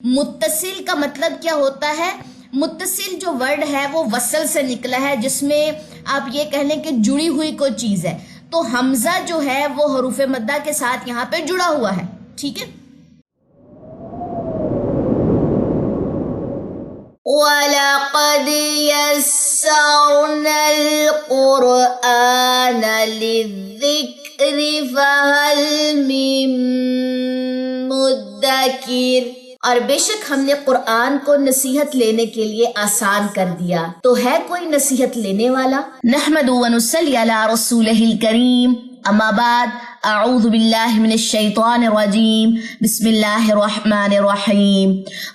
متصل کا مطلب کیا ہوتا ہے؟ متصل جو ورڈ ہے وہ وصل سے نکلا ہے، جس میں آپ یہ کہہ لیں کہ جڑی ہوئی کوئی چیز ہے، تو حمزہ جو ہے وہ حروف مدہ کے ساتھ یہاں پہ جڑا ہوا ہے. ٹھیک ہے. وَلَقَدْ يَسَّرْنَا الْقُرْآنَ لِلذِّكْرِ فَهَلْ مِن مُدَّكِرٍ. اور بے شک ہم نے قرآن کو نصیحت لینے کے لیے آسان کر دیا، تو ہے کوئی نصیحت لینے والا؟ نحمد و نصلی علی رسولہ الکریم، اما بعد، اعوذ باللہ من الشیطان الرجیم، بسم اللہ الرحمن الرحیم.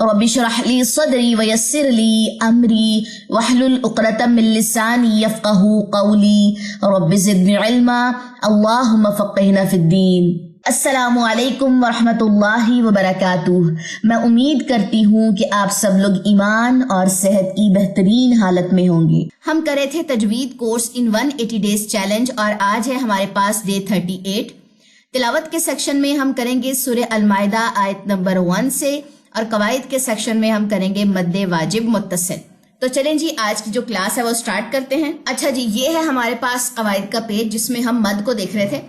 رب اشرح لی صدری ویسر لی امری واحلل عقدۃ من لسانی یفقہوا قولی. رب زدنی علما، اللہم فقہنا فی الدین. السلام علیکم ورحمۃ اللہ وبرکاتہ. میں امید کرتی ہوں کہ آپ سب لوگ ایمان اور صحت کی بہترین حالت میں ہوں گے. ہم کرے تھے تجوید کورس ان 180 ڈیز چیلنج، اور آج ہے ہمارے پاس ڈے 38. تلاوت کے سیکشن میں ہم کریں گے سورہ المائدہ آیت نمبر 1 سے، اور قواعد کے سیکشن میں ہم کریں گے مد واجب متصل. تو چلیں جی، آج کی جو کلاس ہے وہ سٹارٹ کرتے ہیں. اچھا جی، یہ ہے ہمارے پاس قواعد کا پیج جس میں ہم مد کو دیکھ رہے تھے.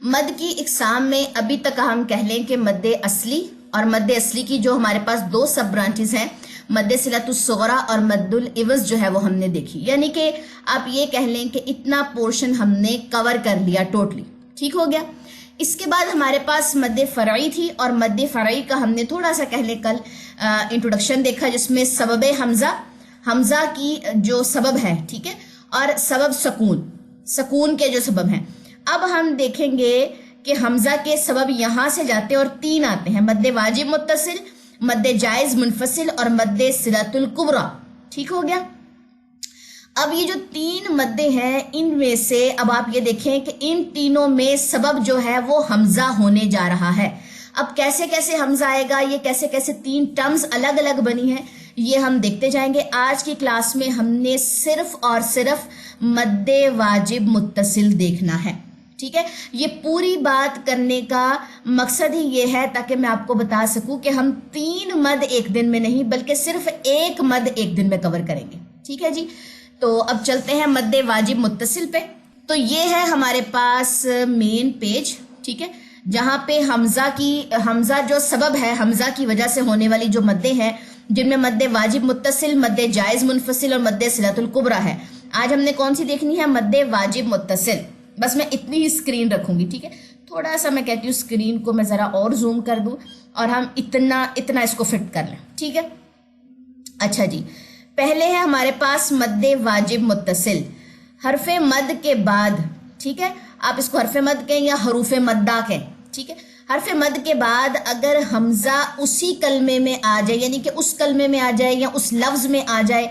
مد کی اقسام میں ابھی تک ہم کہہ لیں کہ مد اصلی، اور مد اصلی کی جو ہمارے پاس دو سب برانچز ہیں، مد صلۃ الصغریٰ اور مد العوض، جو ہے وہ ہم نے دیکھی. یعنی کہ آپ یہ کہہ لیں کہ اتنا پورشن ہم نے کور کر لیا ٹوٹلی. ٹھیک ہو گیا. اس کے بعد ہمارے پاس مد فرعی تھی، اور مد فرعی کا ہم نے تھوڑا سا کہہ لیں کل انٹروڈکشن دیکھا، جس میں سبب حمزہ کی جو سبب ہے، ٹھیک ہے، اور سبب سکون کے جو سبب ہیں. اب ہم دیکھیں گے کہ حمزہ کے سبب یہاں سے جاتے ہیں اور 3 آتے ہیں: مد واجب متصل، مد جائز منفصل، اور مد صلۃ الکبریٰ. ٹھیک ہو گیا. اب یہ جو 3 مدیں ہیں، ان میں سے اب آپ یہ دیکھیں کہ ان تینوں میں سبب جو ہے وہ حمزہ ہونے جا رہا ہے. اب کیسے کیسے حمزہ آئے گا، یہ کیسے کیسے 3 ٹرمز الگ الگ بنی ہیں، یہ ہم دیکھتے جائیں گے. آج کی کلاس میں ہم نے صرف اور صرف مد واجب متصل دیکھنا ہے. ٹھیک ہے. یہ پوری بات کرنے کا مقصد ہی یہ ہے تاکہ میں آپ کو بتا سکوں کہ ہم 3 مد ایک دن میں نہیں بلکہ صرف 1 مد ایک دن میں کور کریں گے. ٹھیک ہے جی. تو اب چلتے ہیں مد واجب متصل پہ. تو یہ ہے ہمارے پاس مین پیج، ٹھیک ہے، جہاں پہ حمزہ جو سبب ہے، حمزہ کی وجہ سے ہونے والی جو مدیں ہیں، جن میں مد واجب متصل، مد جائز منفصل اور مد صلۃ الکبریٰ ہے. آج ہم نے کون سی دیکھنی ہے؟ مد واجب متصل. بس میں اتنی ہی اسکرین رکھوں گی. ٹھیک ہے. تھوڑا سا میں کہتی ہوں اسکرین کو میں ذرا اور زوم کر دوں اور ہم اتنا اس کو فٹ کر لیں. ٹھیک ہے. اچھا جی، پہلے ہے ہمارے پاس مد واجب متصل. حرف مد کے بعد، ٹھیک ہے، آپ اس کو حرف مد کہیں یا حروف مدہ کہیں. ٹھیک ہے. حرف مد کے بعد اگر حمزہ اسی کلمے میں آ جائے، یعنی کہ اس کلمے میں آ جائے یا اس لفظ میں آ جائے،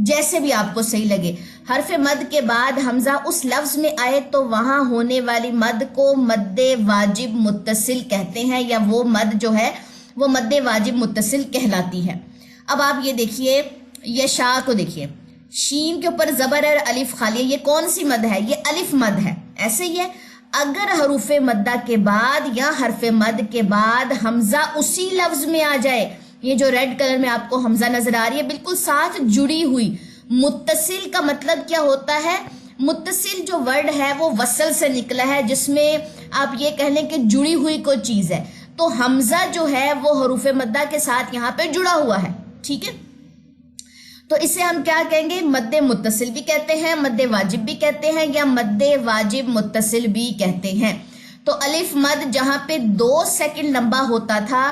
جیسے بھی آپ کو صحیح لگے، حرف مد کے بعد حمزہ اس لفظ میں آئے تو وہاں ہونے والی مد کو مد واجب متصل کہتے ہیں، یا وہ مد جو ہے وہ مد واجب متصل کہلاتی ہے. اب آپ یہ دیکھیے، یہ شاہ کو دیکھیے، شین کے اوپر زبر اور الف خالی ہے. یہ کون سی مد ہے؟ یہ الف مد ہے. ایسے ہی ہے، اگر حروف مدہ کے بعد یا حرف مد کے بعد حمزہ اسی لفظ میں آ جائے، یہ جو ریڈ کلر میں آپ کو حمزہ نظر آ رہی ہے، بالکل ساتھ جڑی ہوئی. متصل کا مطلب کیا ہوتا ہے؟ متصل جو ورڈ ہے وہ وصل سے نکلا ہے، جس میں آپ یہ کہہ لیں کہ جڑی ہوئی کوئی چیز ہے، تو حمزہ جو ہے وہ حروف مدہ کے ساتھ یہاں پہ جڑا ہوا ہے. ٹھیک ہے. تو اسے ہم کیا کہیں گے؟ مد متصل بھی کہتے ہیں، مد واجب بھی کہتے ہیں، یا مد واجب متصل بھی کہتے ہیں. تو الف مد جہاں پہ 2 سیکنڈ لمبا ہوتا تھا،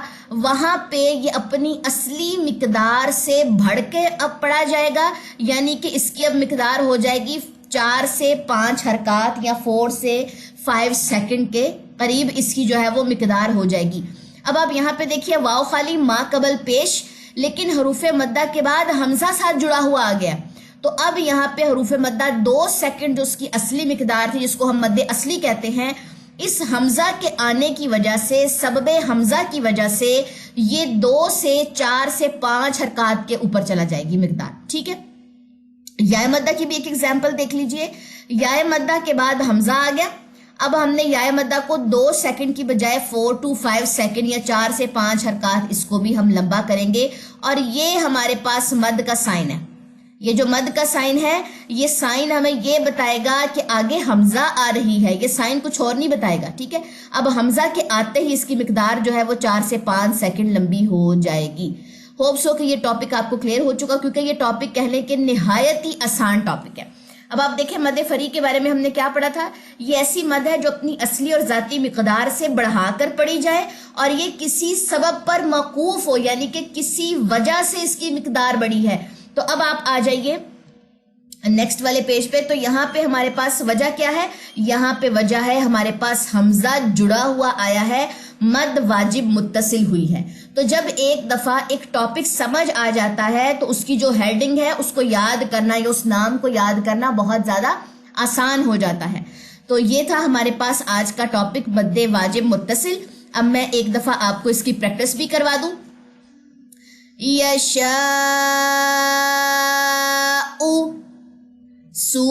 وہاں پہ یہ اپنی اصلی مقدار سے بڑھ کے اب پڑھا جائے گا، یعنی کہ اس کی اب مقدار ہو جائے گی 4 سے 5 حرکات یا 4 سے 5 سیکنڈ کے قریب اس کی جو ہے وہ مقدار ہو جائے گی. اب آپ یہاں پہ دیکھیے، واو خالی، ما قبل پیش، لیکن حروف مدہ کے بعد حمزہ ساتھ جڑا ہوا آ گیا. تو اب یہاں پہ حروف مدہ 2 سیکنڈ جو اس کی اصلی مقدار تھی، جس کو ہم مد اصلی کہتے ہیں، اس حمزہ کے آنے کی وجہ سے، سبب حمزہ کی وجہ سے، یہ 2 سے 4 سے 5 حرکات کے اوپر چلا جائے گی مقدار. ٹھیک ہے. یا مدہ کی بھی ایک ایگزامپل دیکھ لیجئے. یا مدہ کے بعد حمزہ آ گیا، اب ہم نے یا مدہ کو 2 سیکنڈ کی بجائے 4 to 5 سیکنڈ یا 4 سے 5 حرکات اس کو بھی ہم لمبا کریں گے. اور یہ ہمارے پاس مد کا سائن ہے. یہ جو مد کا سائن ہے یہ سائن ہمیں یہ بتائے گا کہ آگے حمزہ آ رہی ہے. یہ سائن کچھ اور نہیں بتائے گا. ٹھیک ہے. اب حمزہ کے آتے ہی اس کی مقدار جو ہے وہ 4 سے 5 سیکنڈ لمبی ہو جائے گی. ہوپ سو کہ یہ ٹاپک آپ کو کلیئر ہو چکا, کیونکہ یہ ٹاپک کہہ لیں کہ نہایت ہی آسان ٹاپک ہے. اب آپ دیکھیں مد فری کے بارے میں ہم نے کیا پڑھا تھا. یہ ایسی مد ہے جو اپنی اصلی اور ذاتی مقدار سے بڑھا کر پڑھی جائے اور یہ کسی سبب پر موقوف ہو, یعنی کہ کسی وجہ سے اس کی مقدار بڑھی ہے. تو اب آپ آ جائیے نیکسٹ والے پیج پہ. تو یہاں پہ ہمارے پاس وجہ کیا ہے؟ یہاں پہ وجہ ہے ہمارے پاس حمزہ جڑا ہوا آیا ہے, مد واجب متصل ہوئی ہے. تو جب ایک دفعہ ایک ٹاپک سمجھ آ جاتا ہے تو اس کی جو ہیڈنگ ہے اس کو یاد کرنا یا اس نام کو یاد کرنا بہت زیادہ آسان ہو جاتا ہے. تو یہ تھا ہمارے پاس آج کا ٹاپک مد واجب متصل. اب میں ایک دفعہ آپ کو اس کی پریکٹس بھی کروا دوں. یشاء سوء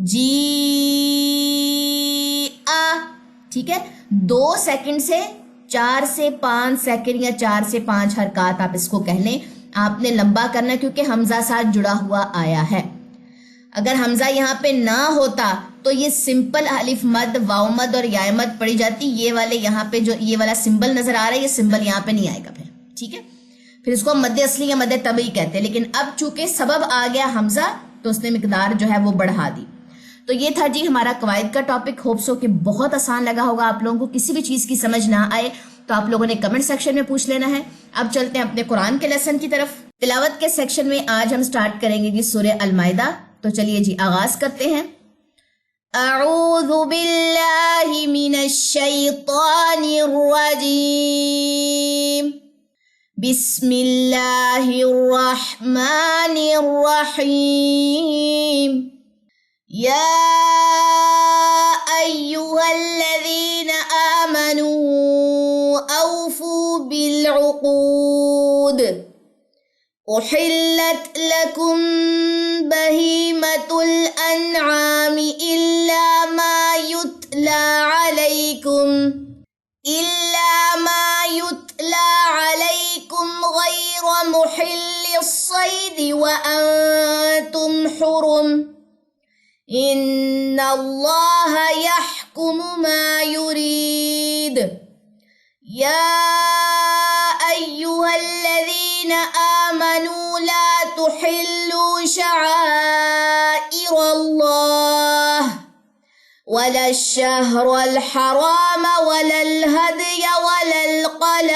جیء. ٹھیک ہے. 2 سیکنڈ سے 4 سے 5 سیکنڈ یا 4 سے 5 حرکات آپ اس کو کہہ لیں. آپ نے لمبا کرنا ہے کیونکہ حمزہ ساتھ جڑا ہوا آیا ہے. اگر حمزہ یہاں پہ نہ ہوتا تو یہ سمپل الف مد واو مد اور یا مد پڑی جاتی. یہ والے یہاں پہ جو یہ والا سمبل نظر آ رہا ہے یہ سمبل یہاں پہ نہیں آئے گا پھر. ٹھیک ہے. پھر اس کو مد اصلی یا مد طبعی کہتے ہیں. لیکن اب چونکہ سبب آ گیا حمزہ تو اس نے مقدار جو ہے وہ بڑھا دی. تو یہ تھا جی ہمارا قواعد کا ٹاپک. ہوپ سو کہ بہت آسان لگا ہوگا آپ لوگوں کو. کسی بھی چیز کی سمجھ نہ آئے تو آپ لوگوں نے کمنٹ سیکشن میں پوچھ لینا ہے. اب چلتے ہیں اپنے قرآن کے لیسن کی طرف. تلاوت کے سیکشن میں آج ہم سٹارٹ کریں گے جی سورہ المائدہ. تو چلیے جی آغاز کرتے ہیں. اعوذ باللہ من الشیطان الرجیم. بسم اللہ الرحمن الرحیم. یا ایہا الذین آمنوا اوفوا بالعقود. احلت لکم بہیمۃ الانعام الا ما یتلی علیکم غیر محل الصید وانتم حرم. ان اللہ یحکم ما یرید. یا ایہا الذین آمنوا لا تحلوا شعائر اللہ ولا الشہر الحرام ولا الہدی ولا القلائد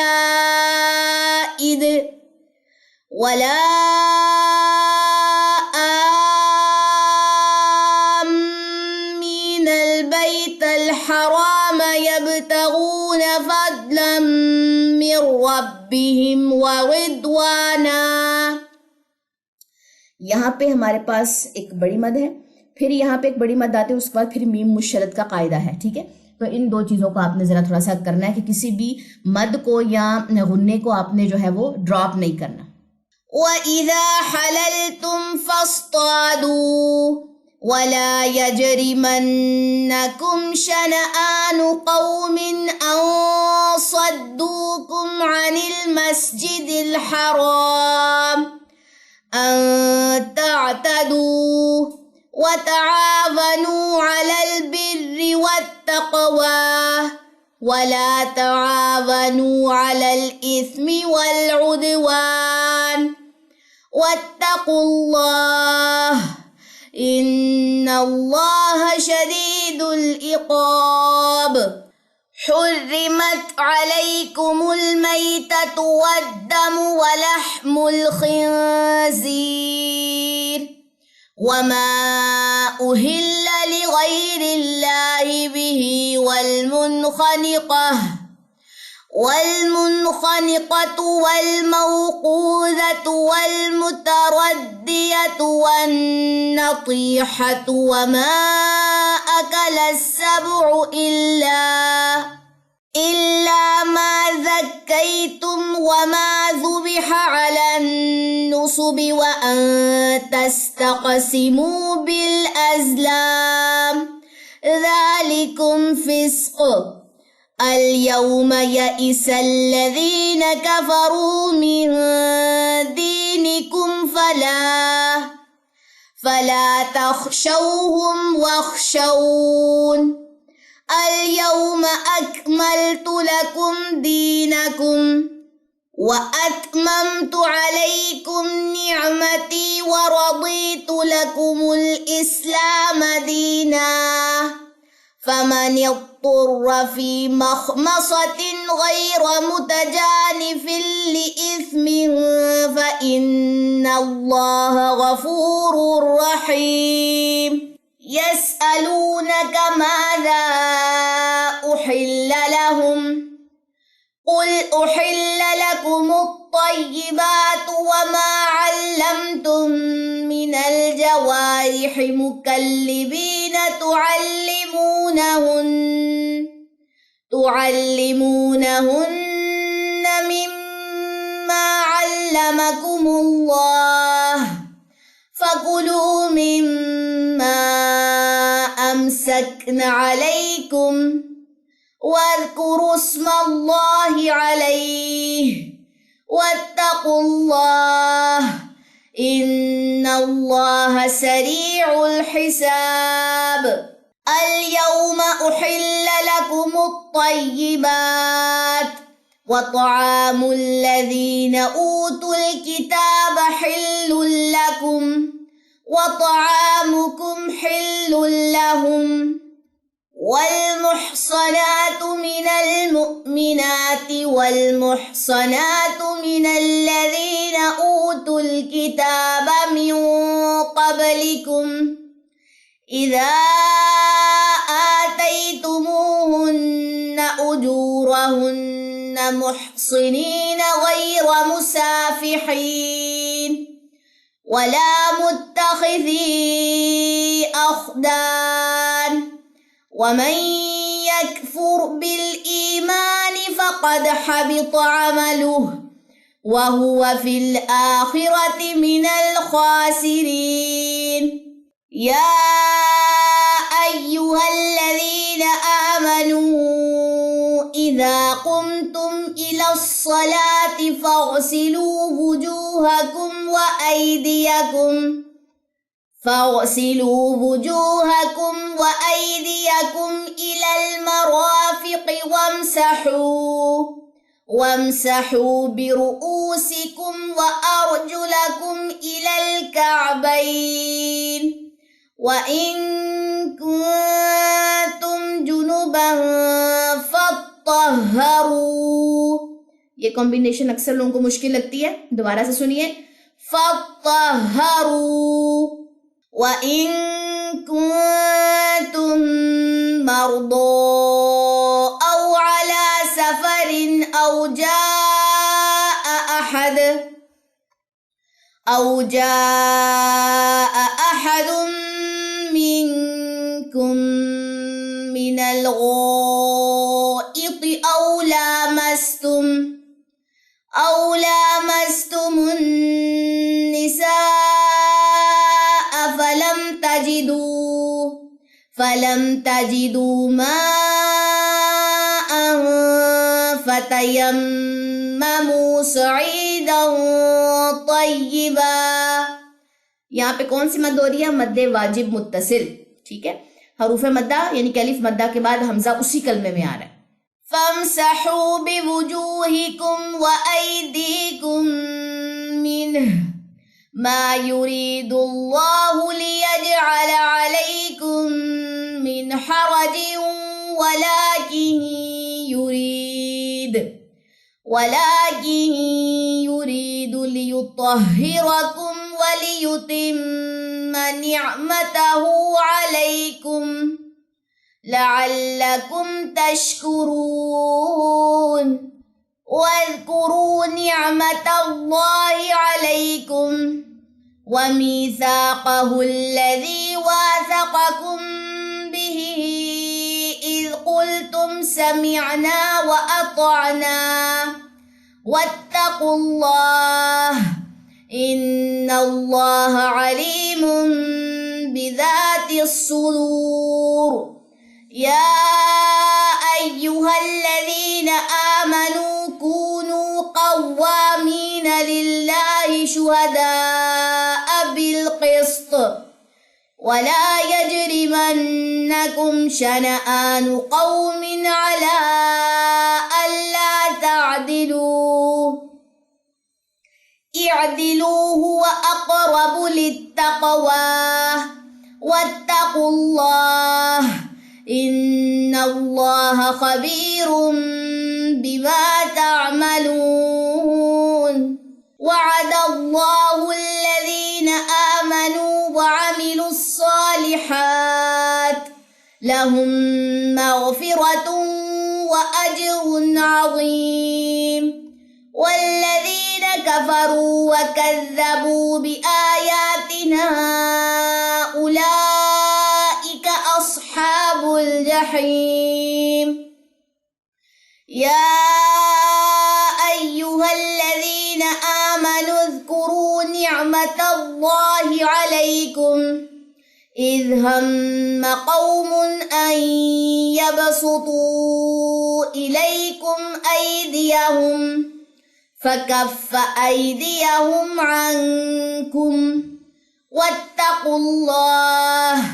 ولا آمین البیت الحرام یبتغون فضلا من ربهم ورضوانا. یہاں پہ ہمارے پاس ایک بڑی مد ہے, پھر یہاں پہ ایک بڑی مد آتی ہے, اس کے بعد پھر میم مشدد کا قاعدہ ہے. ٹھیک ہے. تو ان 2 چیزوں کو آپ نے ذرا تھوڑا سا کرنا ہے کہ کسی بھی مد کو یا غنے کو آپ نے جو ہے وہ ڈراپ نہیں کرنا. وَإِذَا حَلَلْتُمْ فَاصْطَادُوا وَلَا يَجْرِمَنَّكُمْ شَنَآنُ قَوْمٍ أَن صَدُّوكُمْ عَنِ الْمَسْجِدِ الْحَرَامِ أَن تَعْتَدُوا وَتَعَاوَنُوا عَلَى الْبِرِّ وَالتَّقْوَى وَلَا تَعَاوَنُوا عَلَى الْإِثْمِ وَالْعُدْوَانِ وَاتَّقُوا اللَّهَ إِنَّ اللَّهَ شَدِيدُ الْعِقَابِ. حُرِّمَتْ عَلَيْكُمُ الْمَيْتَةُ وَالدَّمُ وَلَحْمُ الْخِنزِيرِ وَمَا أُهِلَّ لِغَيْرِ اللَّهِ بِهِ والمنخنقة والموقوذة والمتردية والنطيحة وما أكل السبع إلا ما ذكيتم وما ذبح على النصب بالتعصب وأن تستقسموا بالأزلام ذلكم فسق اليوم يئس الذين كفروا من دينكم فلا تخشوهم واخشون اليوم أكملت لكم دينكم وأتممت عليكم نعمتي ورضيت لكم الإسلام دينا فمن اضطر في مخمصة غير متجانف لإثم فإن الله غفور رحيم يسألونك ماذا أحل لهم قل أحل لكم الطيبات وما علمتم من الجوارح مكلبين تعلمونهن مما علمكم الله فكلوا مما أمسكن عليكم واذكروا اسم الله عليه واتقوا الله إن الله سريع الحساب اليوم أحل لكم الطيبات وطعام الذين أوتوا الكتاب حل لكم وطعامكم حل لهم والمحصنات من المؤمنات والمحصنات من الذين أوتوا الكتاب من قبلكم إذا آتيتموهن أجورهن محصنين غير مسافحين ولا متخذي أخدان ومن يكفر بالإيمان فقد حبط عمله وهو في الآخرة من الخاسرين يا أيها الذين آمنوا إذا قمتم إلى الصلاة فاغسلوا وجوهكم وأيديكم إلى المرافق وامسحوا برؤوسكم وأرجلكم إلى الكعبين وإن كنتم جنبا فاطهروا یہ کمبینیشن اکثر لوگوں کو مشکل لگتی ہے دوبارہ سے سنیے فاطهروا وَإِن كُنتُم مَّرْضَىٰ أَوْ عَلَىٰ سَفَرٍ أَوْ جَاءَ أَحَدٌ مِّنكُم مِّنَ الْغَائِطِ أَوْ لَامَسْتُمُ النِّسَاءَ فلم تجدوا ماء فتيمموا صعيدا طيبا یہاں پہ کون سی مد ہو رہی ہے مد واجب متصل ٹھیک ہے حروف مدہ یعنی کہ الف مدہ کے بعد حمزہ اسی کلمے میں آ رہا ہے فامسحوا بوجوهكم وأيديكم منه ما يريد الله ليجعل عليكم من حرج ولكن يريد ليطهركم وليتم نعمته عليكم لعلكم تشكرون واذكروا نعمة الله عليكم وميثاقه الذي واثقكم به إذ قلتم سمعنا وأطعنا واتقوا الله إن الله عليم بذات الصدور يا أيها الذين آمنوا كونوا قوامين لله شهداء بالقسط ولا يجرمنكم شنآن قوم على ألا تعدلوا اعدلوا هو أقرب للتقوى واتقوا الله إن الله خبير بما تعملون وعد الله الذين آمنوا وعملوا الصالحات لهم مغفرة وأجر عظيم والذين كفروا وكذبوا بآياتنا أولئك أصحاب الجحيم يا أيها الذين آمنوا اذكروا نعمة الله عليكم إذ هم قوم أن يبسطوا إليكم أيديهم فكف أيديهم عنكم واتقوا الله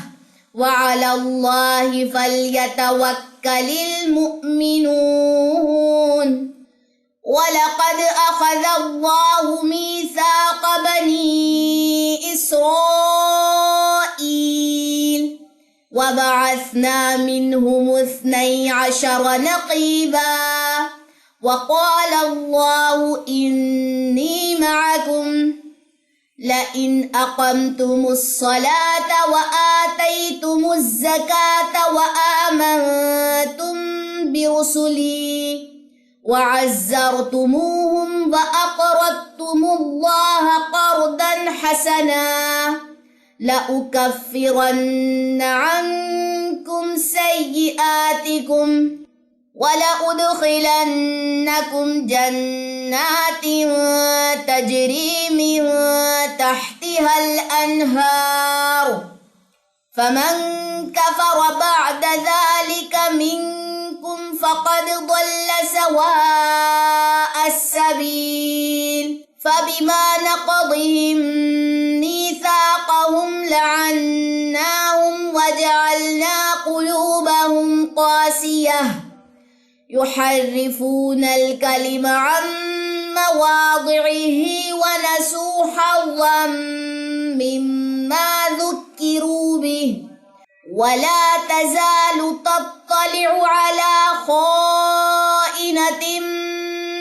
وعلى الله فليتوكل المؤمنون ولقد أخذ الله ميثاق بني إسرائيل وبعثنا منهم 12 نقيبا وقال الله إني معكم لئن أقمتم الصلاة وآتيتم الزكاة وآمنتم برسلي وعزرتموهم وأقرضتم الله قرضا حسنا لأكفرن عنكم سيئاتكم ولأدخلنكم جنات تجري من تحتها الأنهار فمن كفر بعد ذلك منكم فقد ضل سواء السبيل فبما نقضهم ميثاقهم لعناهم وجعلنا قلوبهم قاسية يحرفون الكلم عن مواضعه ونسوا حظا مما ذكروا به ولا تزال تطلع على خائنة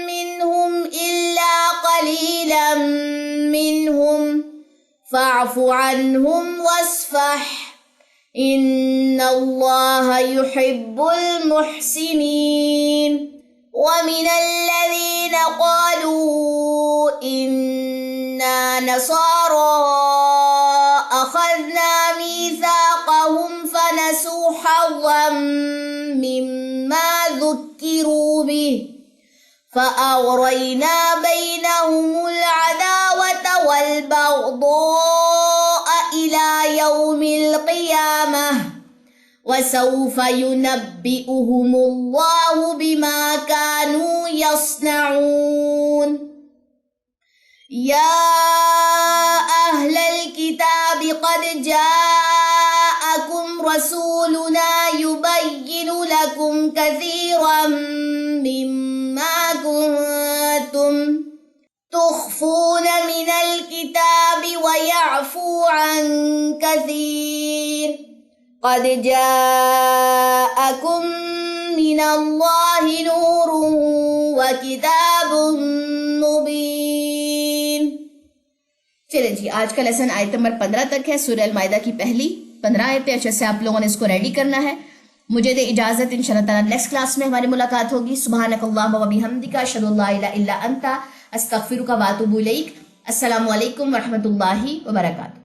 منهم إلا قليلا منهم فاعف عنهم واصفح إن الله يحب المحسنين ومن الذين قالوا إنا نصارى أخذنا ميثاقهم فنسوا حظا مما ذكروا به فأغرينا بينهم العداوة والبغضاء إلى يوم القيامة وسوف ينبئهم الله بما كانوا يصنعون يا أهل الكتاب قد جاءكم رسولنا يبين لكم كثيرا مما كنتم تخفون من الكتاب ويعفو عن كثير قد جاءكم من الله نور وكتاب مبين. چلیں جی آج کا لیسن آیت نمبر 15 تک ہے. سورہ المائدہ کی پہلی 15 آیتیں. اچھا سے آپ لوگوں نے اس کو ریڈی کرنا ہے. مجھے دے اجازت، انشاءاللہ تعالی نیکسٹ کلاس میں ہماری ملاقات ہوگی. سبحانک اللہم و بحمدک اشہد ان لا الہ الا انت استغفرک و اتوب الیک. السلام علیکم ورحمۃ اللہ وبرکاتہ.